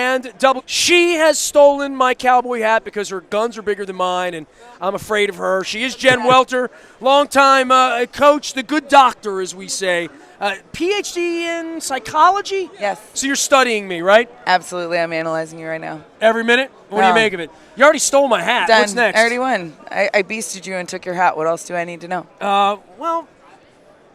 And double, she has stolen my cowboy hat because her guns are bigger than mine, and I'm afraid of her. She is Jen Welter, longtime coach, the good doctor, as we say. PhD in psychology? Yes. So you're studying me, right? Absolutely. I'm analyzing you right now. Every minute? What do you make of it? You already stole my hat. Done. What's next? I already won. I beasted you and took your hat. What else do I need to know? Well,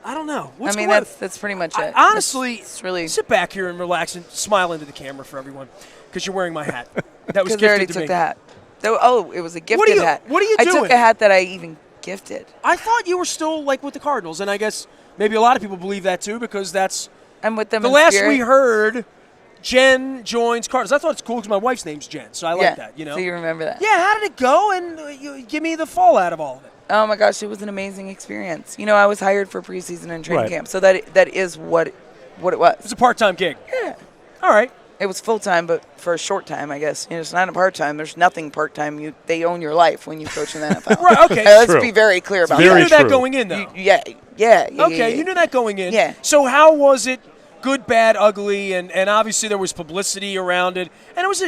I don't know. That's pretty much it. Honestly, it's really sit back here and relax and smile into the camera for everyone because you're wearing my hat. That was because gifted I already to took me. the hat. Oh, it was a gifted hat. What are you doing? I took a hat that I even gifted. I thought you were still like with the Cardinals, and I guess maybe a lot of people believe that too because that's I'm with them. The in last spirit. we heard, Jen joins Cardinals. I thought it's cool because my wife's name's Jen, so I like that. So you remember that? Yeah. How did it go? And you give me the fallout of all of it. Oh my gosh, it was an amazing experience. I was hired for preseason and training camp, so that is what it was. It's a part-time gig. Yeah. All right. It was full-time, but for a short time, I guess. It's not a part-time. There's nothing part-time. They own your life when you coach in the NFL. Right, okay. Let's be very clear about that. You knew that going in, though. Yeah. Okay, you knew that going in. Yeah. So how was it? Good, bad, ugly, and obviously there was publicity around it. And it was,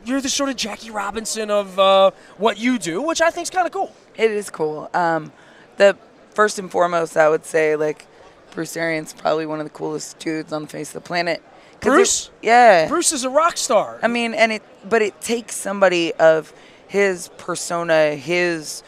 you're the sort of Jackie Robinson of what you do, which I think is kind of cool. It is cool. The first and foremost, I would say, Bruce Arians probably one of the coolest dudes on the face of the planet. Bruce? Yeah. Bruce is a rock star. I mean, but it takes somebody of his persona, his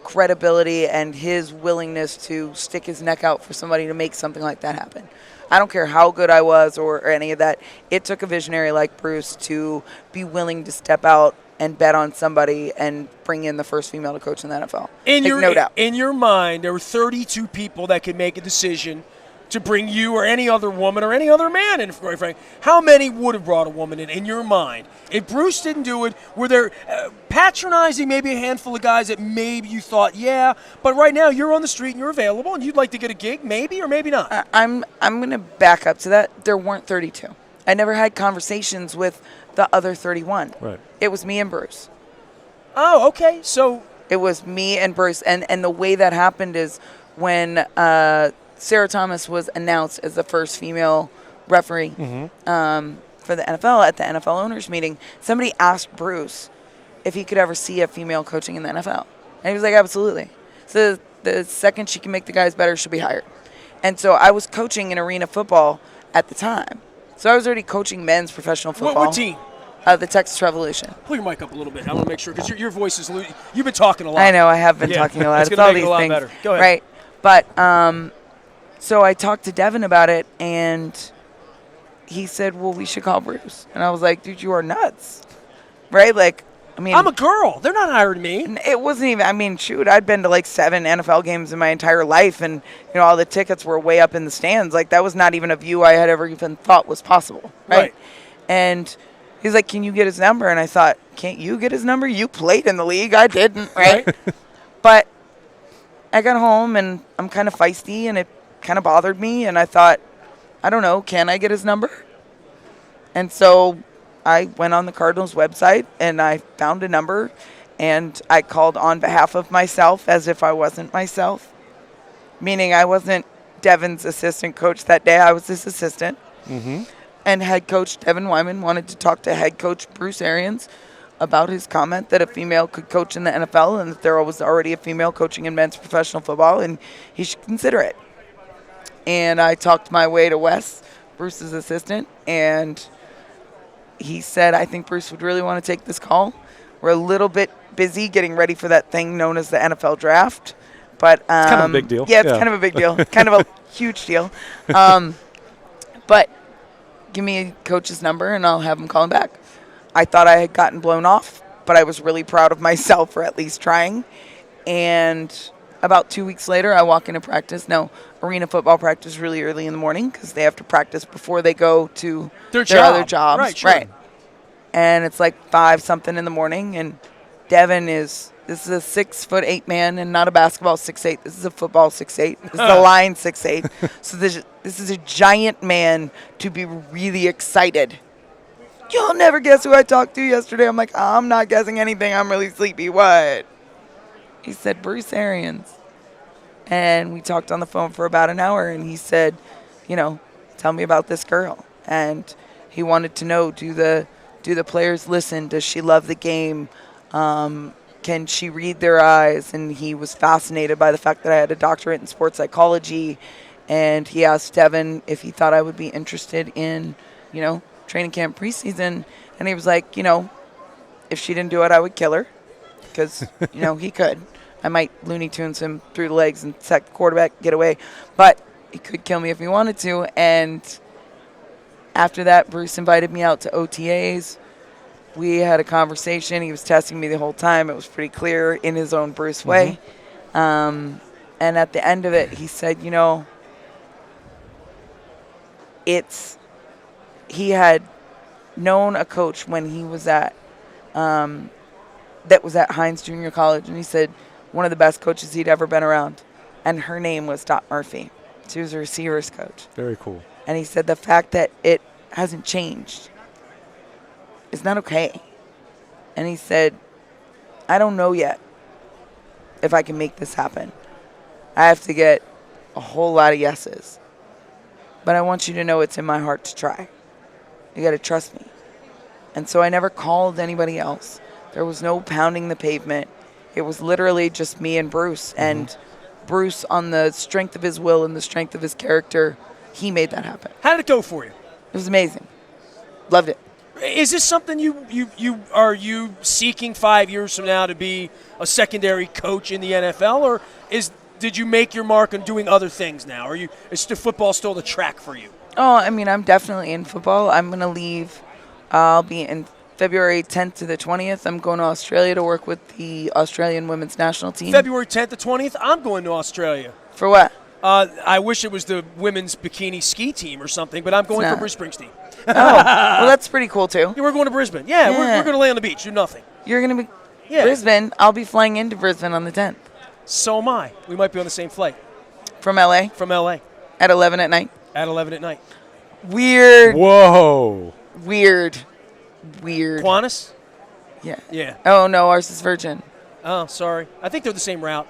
credibility, and his willingness to stick his neck out for somebody to make something like that happen. I don't care how good I was or any of that. It took a visionary like Bruce to be willing to step out and bet on somebody and bring in the first female to coach in the NFL. No doubt. In your mind, there were 32 people that could make a decision to bring you or any other woman or any other man in, quite frankly. How many would have brought a woman in your mind? If Bruce didn't do it, were there patronizing maybe a handful of guys that maybe you thought, yeah, but right now you're on the street and you're available and you'd like to get a gig, maybe or maybe not? I'm going to back up to that. There weren't 32. I never had conversations with the other 31. Right. It was me and Bruce. Oh, okay. So it was me and Bruce, and the way that happened is when Sarah Thomas was announced as the first female referee for the NFL at the NFL owners meeting. Somebody asked Bruce if he could ever see a female coaching in the NFL, and he was like, "Absolutely." So the second she can make the guys better, she'll be hired. And so I was coaching in arena football at the time. So I was already coaching men's professional football. What team? The Texas Revolution. Pull your mic up a little bit. I want to make sure, because your voice is you've been talking a lot. I know, I have been talking a lot. It's all these things. Better. Go ahead. Right. But so I talked to Devin about it, and he said, well, we should call Bruce. And I was like, dude, you are nuts. Right? I'm a girl. They're not hiring me. It wasn't even, shoot, I'd been to 7 NFL games in my entire life, and, all the tickets were way up in the stands. That was not even a view I had ever even thought was possible. Right? And he's like, can you get his number? And I thought, can't you get his number? You played in the league. I didn't, right? But I got home, and I'm kind of feisty, and it kind of bothered me. And I thought, I don't know, can I get his number? And so I went on the Cardinals website, and I found a number, and I called on behalf of myself as if I wasn't myself, meaning I wasn't Devin's assistant coach that day. I was his assistant. Mm-hmm. And head coach Devin Wyman wanted to talk to head coach Bruce Arians about his comment that a female could coach in the NFL and that there was already a female coaching in men's professional football and he should consider it. And I talked my way to Wes, Bruce's assistant, and he said, I think Bruce would really want to take this call. We're a little bit busy getting ready for that thing known as the NFL draft. But it's kind of a big deal. Yeah, it's kind of a big deal. Kind of a huge deal. But give me a coach's number, and I'll have him call him back. I thought I had gotten blown off, but I was really proud of myself for at least trying. And about 2 weeks later, I walk into practice. No, arena football practice really early in the morning because they have to practice before they go to their other jobs. Right, sure. Right. And it's 5-something in the morning, and Devin this is a 6'8" man and not a basketball 6'8". This is a football 6'8". This is a line 6'8". So this is a giant man to be really excited. You'll never guess who I talked to yesterday. I'm like, I'm not guessing anything. I'm really sleepy. What? He said, Bruce Arians. And we talked on the phone for about an hour, and he said, tell me about this girl. And He wanted to know, do the players listen? Does she love the game? Can she read their eyes? And he was fascinated by the fact that I had a doctorate in sports psychology. And he asked Devin if he thought I would be interested in, training camp preseason. And he was like, if she didn't do it, I would kill her. Because, he could. I might Looney Tunes him through the legs and sack the quarterback, get away. But he could kill me if he wanted to. And after that, Bruce invited me out to OTAs. We had a conversation. He was testing me the whole time. It was pretty clear in his own Bruce way. And at the end of it, he said, he had known a coach when he was that was at Hines Junior College. And he said one of the best coaches he'd ever been around. And her name was Dot Murphy. She was a receivers coach. Very cool. And he said the fact that it hasn't changed is not okay. And he said, I don't know yet if I can make this happen. I have to get a whole lot of yeses. But I want you to know it's in my heart to try. You got to trust me. And so I never called anybody else. There was no pounding the pavement. It was literally just me and Bruce. And Bruce, on the strength of his will and the strength of his character, he made that happen. How did it go for you? It was amazing. Loved it. Is this something you seeking 5 years from now to be a secondary coach in the NFL, or did you make your mark on doing other things now? Is the football still the track for you? Oh, I mean, I'm definitely in football. I'm going to leave. I'll be in February 10th to the 20th. I'm going to Australia to work with the Australian women's national team. February 10th to 20th, I'm going to Australia. For what? I wish it was the women's bikini ski team or something, but I'm going for Bruce Springsteen. Oh, well, that's pretty cool, too. Yeah, we're going to Brisbane. Yeah. We're going to lay on the beach, do nothing. You're going to be Brisbane. I'll be flying into Brisbane on the 10th. So am I. We might be on the same flight. From L.A.? From L.A. At 11 at night? At 11 at night. Weird. Whoa. Weird. Qantas? Yeah. Yeah. Oh, no, ours is Virgin. Oh, sorry. I think they're the same route.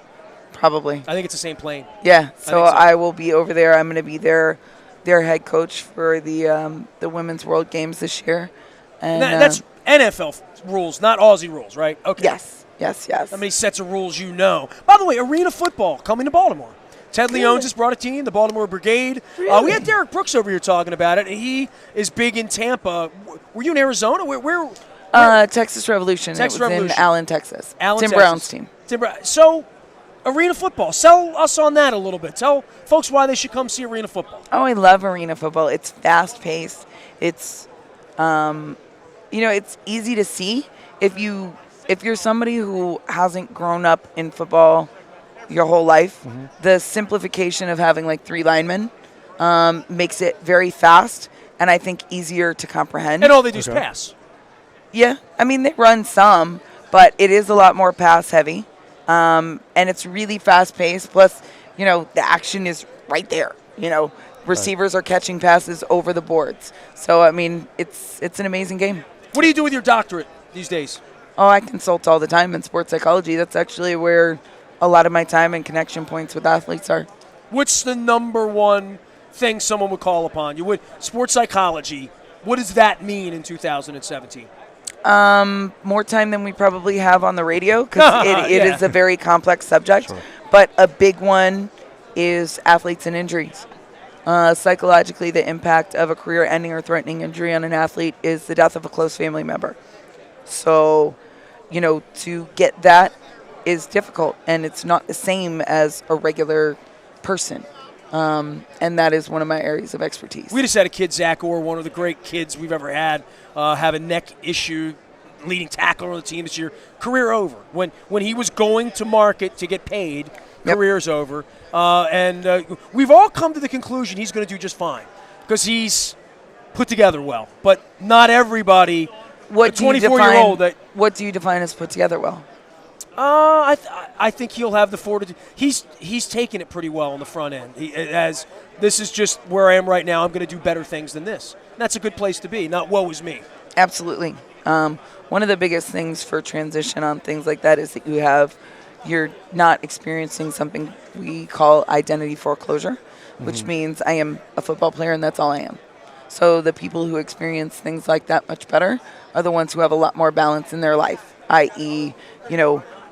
Probably. I think it's the same plane. Yeah, so I will be over there. I'm going to be their head coach for the Women's World Games this year. And that's NFL rules, not Aussie rules, right? Okay. Yes. How many sets of rules you know? By the way, arena football coming to Baltimore. Ted Leone just brought a team, the Baltimore Brigade. Really? We had Derek Brooks over here talking about it. He is big in Tampa. Were you in Arizona? Where? Texas Revolution. Texas it was Revolution. in Allen, Texas. Tim Texas. Brown's team. So, arena football. Sell us on that a little bit. Tell folks why they should come see arena football. Oh, I love arena football. It's fast-paced. It's, it's easy to see. If you're somebody who hasn't grown up in football your whole life, the simplification of having like 3 linemen makes it very fast and I think easier to comprehend. And all they do is pass. Yeah. I mean, they run some, but it is a lot more pass-heavy. And it's really fast-paced. Plus, the action is right there. Receivers are catching passes over the boards. So, I mean, it's an amazing game. What do you do with your doctorate these days? Oh, I consult all the time in sports psychology. That's actually where a lot of my time and connection points with athletes are. What's the number one thing someone would call upon you? Sports psychology, what does that mean in 2017? More time than we probably have on the radio because it is a very complex subject. Sure. But a big one is athletes and injuries. Psychologically, the impact of a career-ending or threatening injury on an athlete is the death of a close family member. So, to get that is difficult, and it's not the same as a regular person. And that is one of my areas of expertise. We just had a kid, Zach Orr, one of the great kids we've ever had, have a neck issue, leading tackler on the team this year. Career over. When he was going to market to get paid, career's over. And we've all come to the conclusion he's going to do just fine because he's put together well. But not everybody, what a 24-year-old that... What do you define as put together well? I think he'll have the fortitude. He's taken it pretty well on the front end. This is just where I am right now. I'm going to do better things than this. And that's a good place to be, not woe is me. Absolutely. One of the biggest things for transition on things like that is that you're not experiencing something we call identity foreclosure, which means I am a football player and that's all I am. So the people who experience things like that much better are the ones who have a lot more balance in their life, i.e.,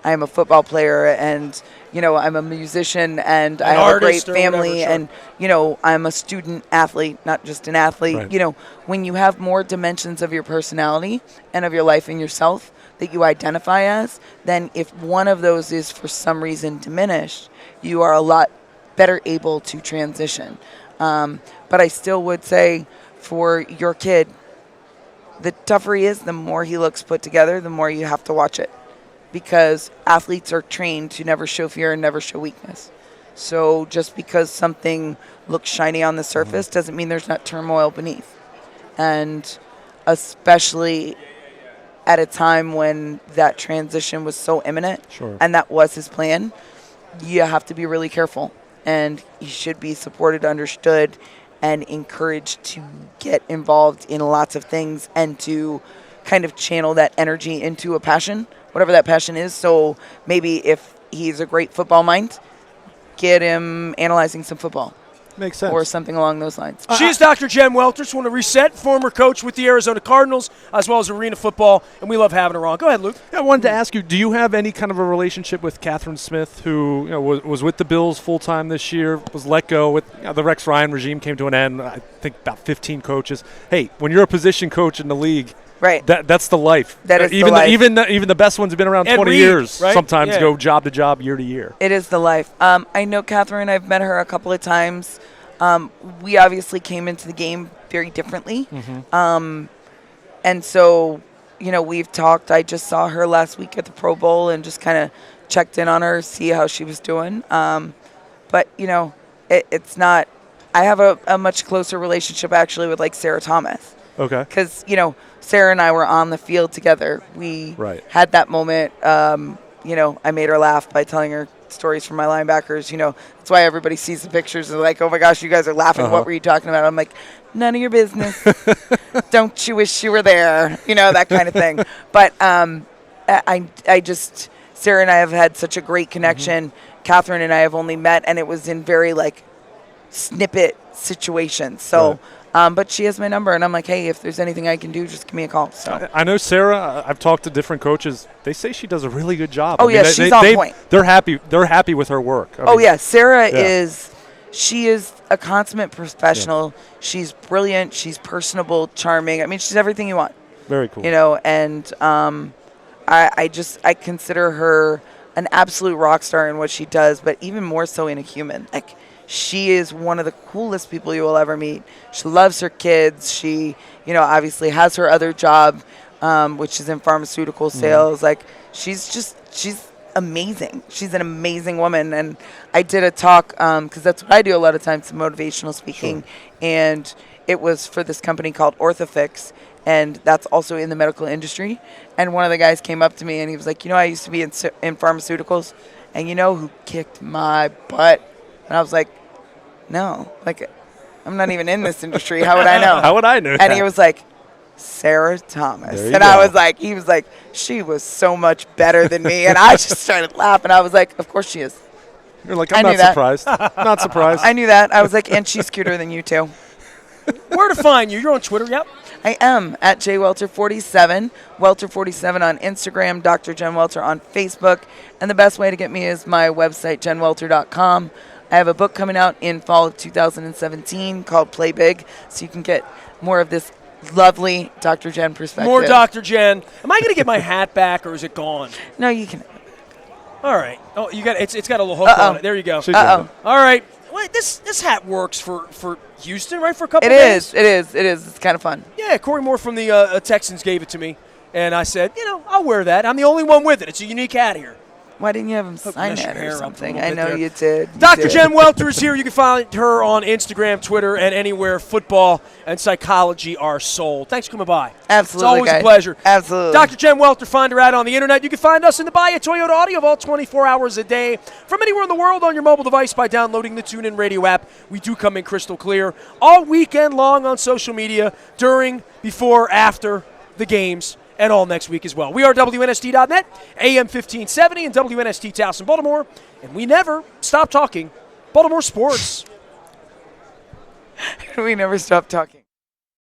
I am a football player and, I'm a musician and I have a great family whatever, and, I'm a student athlete, not just an athlete. Right. When you have more dimensions of your personality and of your life and yourself that you identify as, then if one of those is for some reason diminished, you are a lot better able to transition. But I still would say for your kid, the tougher he is, the more he looks put together, the more you have to watch it. Because athletes are trained to never show fear and never show weakness. So just because something looks shiny on the surface doesn't mean there's not turmoil beneath. And especially at a time when that transition was so imminent, and that was his plan, you have to be really careful. And he should be supported, understood, and encouraged to get involved in lots of things and to kind of channel that energy into a passion, whatever that passion is. So maybe if he's a great football mind, get him analyzing some football. Makes sense. Or something along those lines. She's Dr. Jen Welter. Just want to reset, former coach with the Arizona Cardinals, as well as arena football, and we love having her on. Go ahead, Luke. Yeah, I wanted to ask you, do you have any kind of a relationship with Catherine Smith, who was with the Bills full-time this year, was let go with the Rex Ryan regime came to an end, I think about 15 coaches. Hey, when you're a position coach in the league, right, that's the life. That is even the life. Even the best ones have been around Ed 20 Reed, years. right? Sometimes go job to job, year to year. It is the life. I know Catherine. I've met her a couple of times. We obviously came into the game very differently. And so, we've talked. I just saw her last week at the Pro Bowl and just kind of checked in on her, see how she was doing. But, it's not – I have a much closer relationship actually with, like, Sarah Thomas. Okay. Because, Sarah and I were on the field together. We had that moment. I made her laugh by telling her stories from my linebackers. That's why everybody sees the pictures and like, oh my gosh, you guys are laughing. What were you talking about? I'm like, none of your business. Don't you wish you were there? That kind of thing. But I just, Sarah and I have had such a great connection. Catherine and I have only met, and it was in very like snippet situations. So. But she has my number, and I'm like, hey, if there's anything I can do, just give me a call. So I know Sarah. I've talked to different coaches. They say she does a really good job. Oh, she's on point. They're happy. They're happy with her work. Sarah is. She is a consummate professional. Yeah. She's brilliant. She's personable, charming. I mean, she's everything you want. Very cool. And I consider her an absolute rock star in what she does, but even more so in a human. Like, she is one of the coolest people you will ever meet. She loves her kids. She, obviously has her other job, which is in pharmaceutical sales. Like, she's amazing. She's an amazing woman. And I did a talk, because that's what I do a lot of times, motivational speaking. And it was for this company called Orthofix. And that's also in the medical industry. And one of the guys came up to me and he was like, I used to be in pharmaceuticals. And who kicked my butt? And I was like, no, like, I'm not even in this industry. How would I know? How would I know? And he was like, Sarah Thomas. And he was like, she was so much better than me. And I just started laughing. I was like, of course she is. You're like, I'm not surprised. Not surprised. I knew that. I was like, and she's cuter than you too. Where to find you? You're on Twitter, yep. I am at jwelter47, Welter47 on Instagram, Dr. Jen Welter on Facebook. And the best way to get me is my website, jenwelter.com. I have a book coming out in fall of 2017 called Play Big, so you can get more of this lovely Dr. Jen perspective. More Dr. Jen. Am I going to get my hat back, or is it gone? No, you can. All right. Oh, you got it's got a little hook on it. There you go. Uh-oh. All right. Well, this hat works for Houston, right? For a couple of days. It is. It's kind of fun. Yeah, Corey Moore from the Texans gave it to me, and I said, I'll wear that. I'm the only one with it. It's a unique hat here. Why didn't you have him sign it or something? I know you did. Dr. Jen Welter is here. You can find her on Instagram, Twitter, and anywhere football and psychology are sold. Thanks for coming by. Absolutely, It's always guys. a pleasure. Absolutely. Dr. Jen Welter, find her out on the internet. You can find us in the Buy a Toyota audio vault 24 hours a day from anywhere in the world on your mobile device by downloading the TuneIn Radio app. We do come in crystal clear all weekend long on social media, during, before, after the games, and all next week as well. We are WNST.net, AM 1570, and WNST Towson, Baltimore, and we never stop talking Baltimore sports. We never stop talking.